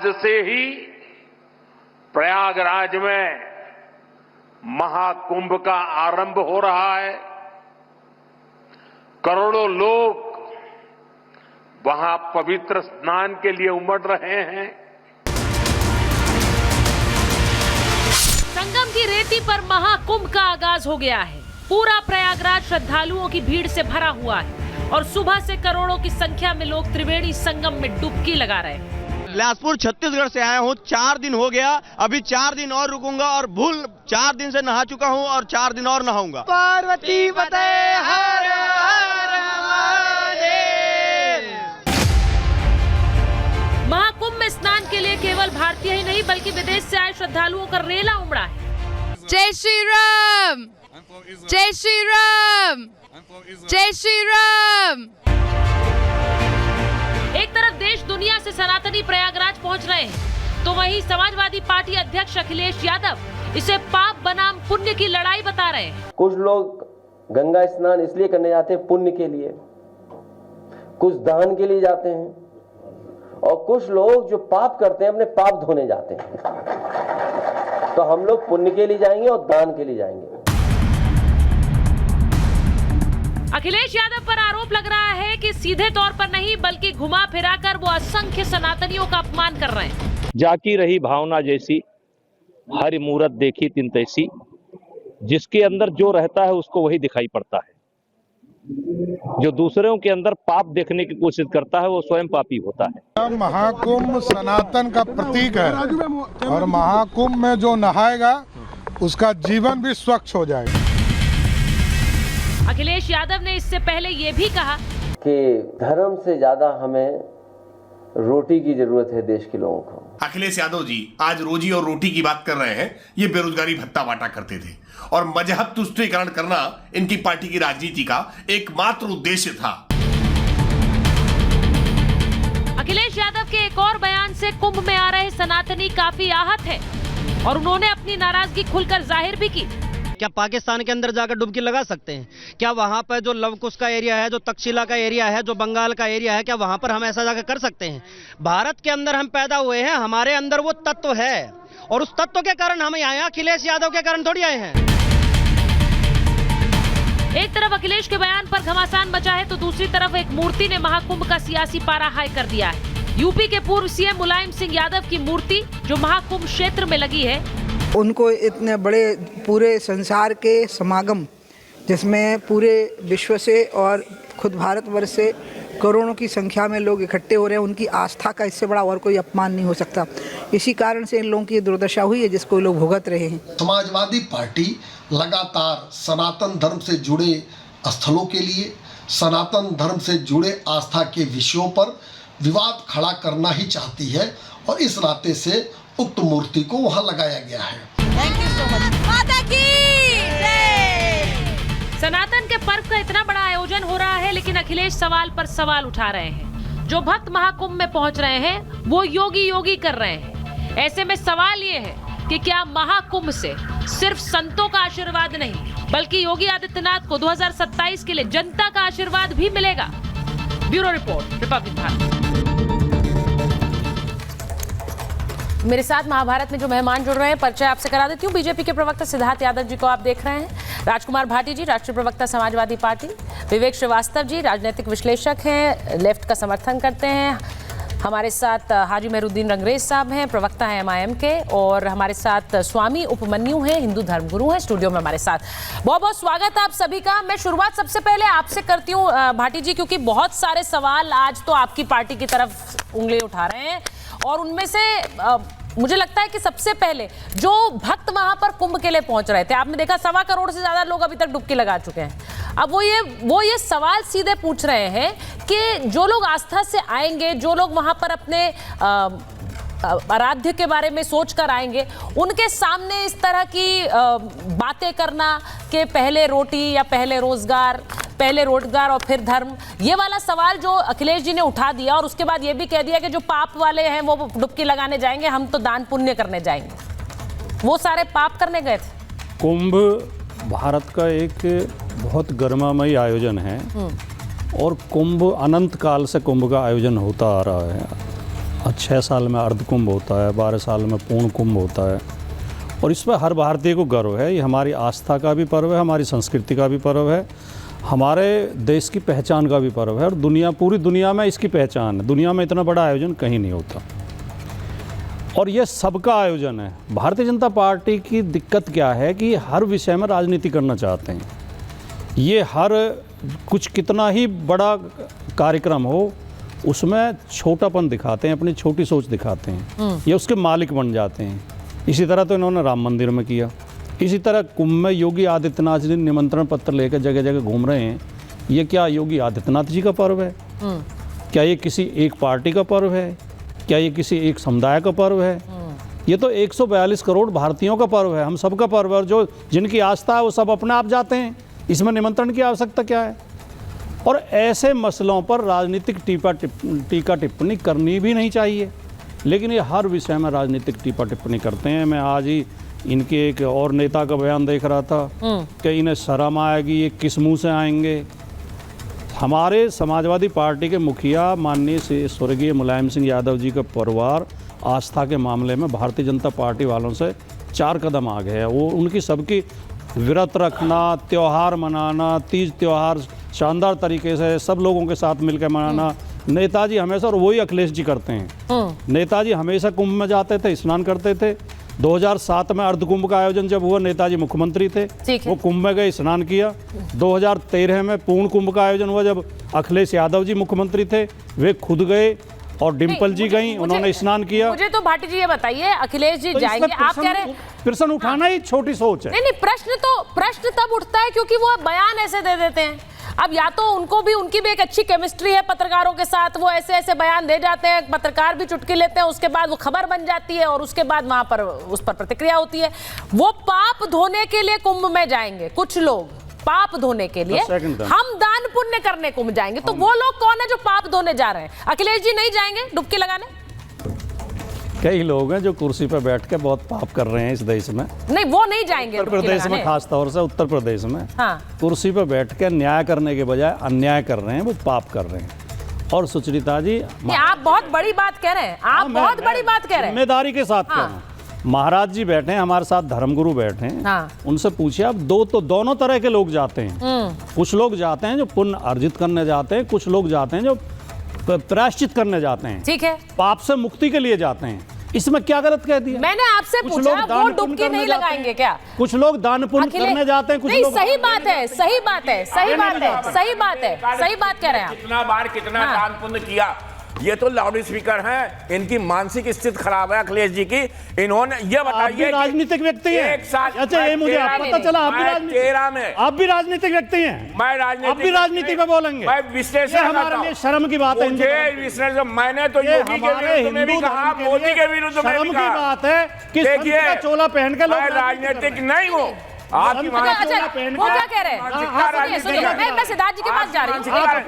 आज से ही प्रयागराज में महाकुंभ का आरंभ हो रहा है। करोड़ों लोग वहां पवित्र स्नान के लिए उमड़ रहे हैं। संगम की रेती पर महाकुंभ का आगाज हो गया है। पूरा प्रयागराज श्रद्धालुओं की भीड़ से भरा हुआ है और सुबह से करोड़ों की संख्या में लोग त्रिवेणी संगम में डुबकी लगा रहे हैं। बिलासपुर छत्तीसगढ़ से आया हूँ, 4 दिन हो गया, अभी 4 दिन और रुकूंगा और 4 दिन से नहा चुका हूँ और 4 दिन और नहाऊंगा। पार्वती पते हर हर महादेव। महाकुंभ में स्नान के लिए केवल भारतीय ही नहीं बल्कि विदेश से आए श्रद्धालुओं का रेला उमड़ा है। जय श्री राम, जय श्री राम, जय श्री राम। एक तरफ देश दुनिया से सनातनी प्रयागराज पहुंच रहे हैं, तो वहीं समाजवादी पार्टी अध्यक्ष अखिलेश यादव इसे पाप बनाम पुण्य की लड़ाई बता रहे हैं। कुछ लोग गंगा स्नान इसलिए करने जाते हैं पुण्य के लिए, कुछ दान के लिए जाते हैं, और कुछ लोग जो पाप करते हैं अपने पाप धोने जाते हैं। तो हम लोग पुण्य के लिए जाएंगे और दान के लिए जाएंगे। अखिलेश यादव पर आरोप लग रहा है कि सीधे तौर पर नहीं बल्कि घुमा फिराकर वो असंख्य सनातनियों का अपमान कर रहे हैं। जाकी रही भावना जैसी, हरि मूरत देखी तिन तैसी। जिसके अंदर जो रहता है उसको वही दिखाई पड़ता है। जो दूसरों के अंदर पाप देखने की कोशिश करता है वो स्वयं पापी होता है। महाकुंभ सनातन का प्रतीक है और महाकुंभ में जो नहाएगा उसका जीवन भी स्वच्छ हो जाएगा। अखिलेश यादव ने इससे पहले ये भी कहा कि धर्म से ज्यादा हमें रोटी की जरूरत है देश के लोगों को। अखिलेश यादव जी आज रोजी और रोटी की बात कर रहे हैं। ये बेरोजगारी भत्ता बांटा करते थे और मजहब तुष्टीकरण करना इनकी पार्टी की राजनीति का एकमात्र उद्देश्य था। अखिलेश यादव के एक और बयान से कुंभ में आ रहे सनातनी काफी आहत है और उन्होंने अपनी नाराजगी खुलकर जाहिर भी की। क्या पाकिस्तान के अंदर जाकर डुबकी लगा सकते हैं? क्या वहाँ पर जो लवकुश का एरिया है, जो तक्षशिला का एरिया है, जो बंगाल का एरिया है, क्या वहाँ पर हम ऐसा जाकर कर सकते हैं? भारत के अंदर हम पैदा हुए हैं, हमारे अंदर वो तत्व है और उस तत्व के कारण हम आए हैं। अखिलेश यादव के कारण थोड़ी आए हैं। एक तरफ अखिलेश के बयान पर घमासान मचा है तो दूसरी तरफ एक मूर्ति ने महाकुंभ का सियासी पारा हाई कर दिया है। यूपी के पूर्व सीएम मुलायम सिंह यादव की मूर्ति जो महाकुंभ क्षेत्र में लगी है, उनको इतने बड़े पूरे संसार के समागम जिसमें पूरे विश्व से और खुद भारतवर्ष से करोड़ों की संख्या में लोग इकट्ठे हो रहे हैं, उनकी आस्था का इससे बड़ा और कोई अपमान नहीं हो सकता। इसी कारण से इन लोगों की दुर्दशा हुई है जिसको लोग भुगत रहे हैं। समाजवादी पार्टी लगातार सनातन धर्म से जुड़े स्थलों के लिए, सनातन धर्म से जुड़े आस्था के विषयों पर विवाद खड़ा करना ही चाहती है और इस नाते से उक्त मूर्ति को वहां लगाया गया है। Thank you so much. माता की जय। सनातन के पर्व का इतना बड़ा आयोजन हो रहा है लेकिन अखिलेश सवाल पर सवाल उठा रहे हैं। जो भक्त महाकुंभ में पहुंच रहे हैं वो योगी योगी कर रहे हैं। ऐसे में सवाल ये है कि क्या महाकुंभ से सिर्फ संतों का आशीर्वाद नहीं बल्कि योगी आदित्यनाथ को 2027 के लिए जनता का आशीर्वाद भी मिलेगा? Bureau report, Republic Bharat. मेरे साथ महाभारत में जो मेहमान जुड़ रहे हैं परिचय आपसे करा देती हूँ। बीजेपी के प्रवक्ता सिद्धार्थ यादव जी को आप देख रहे हैं। राजकुमार भाटी जी राष्ट्रीय प्रवक्ता समाजवादी पार्टी। विवेक श्रीवास्तव जी राजनीतिक विश्लेषक हैं, लेफ्ट का समर्थन करते हैं। हमारे साथ हाजी मेहरुद्दीन रंगरेज साहब हैं, प्रवक्ता हैं MIM के। और हमारे साथ स्वामी उपमन्यु हैं, हिंदू धर्मगुरु हैं, स्टूडियो में हमारे साथ। बहुत बहुत स्वागत है आप सभी का। मैं शुरुआत सबसे पहले आपसे करती हूँ भाटी जी, क्योंकि बहुत सारे सवाल आज तो आपकी पार्टी की तरफ उंगली उठा रहे हैं और उनमें से मुझे लगता है कि सबसे पहले जो भक्त वहां पर कुंभ के लिए पहुंच रहे थे, आपने देखा 1.25 करोड़ से ज्यादा लोग अभी तक डुबकी लगा चुके हैं। अब वो ये सवाल सीधे पूछ रहे हैं कि जो लोग आस्था से आएंगे, जो लोग वहां पर अपने आराध्य के बारे में सोच कर आएंगे, उनके सामने इस तरह की बातें करना कि पहले रोटी या पहले रोजगार और फिर धर्म, ये वाला सवाल जो अखिलेश जी ने उठा दिया और उसके बाद ये भी कह दिया कि जो पाप वाले हैं वो डुबकी लगाने जाएंगे, हम तो दान पुण्य करने जाएंगे। वो सारे पाप करने गए थे। कुंभ भारत का एक बहुत गरिमामयी आयोजन है और कुंभ अनंत काल से कुंभ का आयोजन होता आ रहा है। और 6 साल में अर्ध कुंभ होता है, 12 साल में पूर्ण कुंभ होता है, और इस पर हर भारतीय को गर्व है। ये हमारी आस्था का भी पर्व है, हमारी संस्कृति का भी पर्व है, हमारे देश की पहचान का भी पर्व है, और पूरी दुनिया में इसकी पहचान है। दुनिया में इतना बड़ा आयोजन कहीं नहीं होता, और ये सबका आयोजन है। भारतीय जनता पार्टी की दिक्कत क्या है कि हर विषय में राजनीति करना चाहते हैं। ये हर कुछ कितना ही बड़ा कार्यक्रम हो उसमें छोटापन दिखाते हैं, अपनी छोटी सोच दिखाते हैं, ये उसके मालिक बन जाते हैं। इसी तरह तो इन्होंने राम मंदिर में किया, इसी तरह कुंभ में योगी आदित्यनाथ जी निमंत्रण पत्र लेकर जगह जगह घूम रहे हैं। ये क्या योगी आदित्यनाथ जी का पर्व है? क्या ये किसी एक पार्टी का पर्व है? क्या ये किसी एक समुदाय का पर्व है? ये तो 142 करोड़ भारतीयों का पर्व है, हम सबका पर्व है, और जो जिनकी आस्था है वो सब अपने आप जाते हैं। इसमें निमंत्रण की आवश्यकता क्या है? और ऐसे मसलों पर राजनीतिक टीका टिप्पणी करनी भी नहीं चाहिए, लेकिन ये हर विषय में राजनीतिक टीका टिप्पणी करते हैं। मैं आज ही इनके एक और नेता का बयान देख रहा था कि इन्हें शर्म आएगी, ये किस मुंह से आएंगे। हमारे समाजवादी पार्टी के मुखिया माननीय से स्वर्गीय मुलायम सिंह यादव जी का परिवार आस्था के मामले में भारतीय जनता पार्टी वालों से 4 कदम आगे है। वो उनकी सबकी व्रत रखना, त्यौहार मनाना, तीज त्यौहार शानदार तरीके से सब लोगों के साथ मिलकर मनाना नेताजी हमेशा, और वही अखिलेश जी करते हैं। नेताजी हमेशा कुंभ में जाते थे, स्नान करते थे। 2007 में अर्ध कुंभ का आयोजन जब हुआ, नेताजी मुख्यमंत्री थे, वो कुंभ में गए, स्नान किया। 2013 में पूर्ण कुंभ का आयोजन हुआ, जब अखिलेश यादव जी मुख्यमंत्री थे, वे खुद गए, और डिम्पल जी गई, उन्होंने स्नान किया। मुझे तो भाटी जी ये बताइए, अखिलेश जी जाएंगे, आप कह रहे हैं प्रश्न उठाना ही छोटी सोच है। नहीं, प्रश्न तब उठता है क्योंकि वो बयान ऐसे दे देते हैं। अब या तो उनकी भी एक अच्छी केमिस्ट्री है पत्रकारों के साथ, वो ऐसे ऐसे बयान दे जाते हैं, पत्रकार भी चुटकी लेते हैं, उसके बाद वो खबर बन जाती है, और उसके बाद वहां पर उस पर प्रतिक्रिया होती है। वो पाप धोने के लिए कुंभ में जाएंगे, कुछ लोग पाप धोने के लिए, हम दान पुण्य करने कुंभ जाएंगे। तो वो लोग कौन है जो पाप धोने जा रहे हैं? अखिलेश जी नहीं जाएंगे डुबकी लगाने? कई लोग हैं जो कुर्सी पर बैठ के बहुत पाप कर रहे हैं इस देश में। नहीं, वो नहीं जाएंगे उत्तर प्रदेश में, खास तौर से उत्तर प्रदेश में। हाँ। कुर्सी पर बैठ के न्याय करने के बजाय अन्याय कर रहे हैं, वो पाप कर रहे हैं। और सुचरिता जी, आप बहुत बड़ी बात कह रहे हैं, आप बहुत बड़ी बात कह रहे हैं, जिम्मेदारी के साथ कह रहे हैं। महाराज जी बैठे हैं हमारे साथ, धर्मगुरु बैठे हैं, उनसे पूछिए आप। दोनों तरह के लोग जाते हैं। कुछ लोग जाते हैं जो पुण्य अर्जित करने जाते हैं, कुछ लोग जाते हैं जो प्रायश्चित करने जाते हैं, ठीक है, पाप से मुक्ति के लिए जाते हैं। इसमें क्या गलत कह दिया? मैंने आपसे पूछा, वो डुबकी नहीं लगाएंगे क्या? कुछ लोग दान पुण्य करने जाते हैं, कुछ लोग। सही बात है, सही बात है, सही बात है, सही बात है, सही बात कह रहे हैं आप। कितना बार कितना दान पुण्य किया, ये तो लाउड स्पीकर हैं, इनकी मानसिक स्थिति खराब है अखिलेश जी की। इन्होंने ये बताइए, राजनीतिक व्यक्ति हैं। एक साथ, अच्छा, ये मुझे पता चला, आप भी राजनीतिक व्यक्ति हैं। मैं राजनीति पे बोलेंगे, मैं विश्लेषण, हमारे लिए शर्म की बात है। विश्लेषण मैंने तो योगी के विरुद्ध में भी कहा, मोदी के विरुद्ध में भी कहा। बात है कि देखिए चोला पहन के मैं राजनीतिक नहीं हूँ। आप वो क्या कह रहे हैं? मैं सिद्धार्थ जी के पास जा रही हूँ।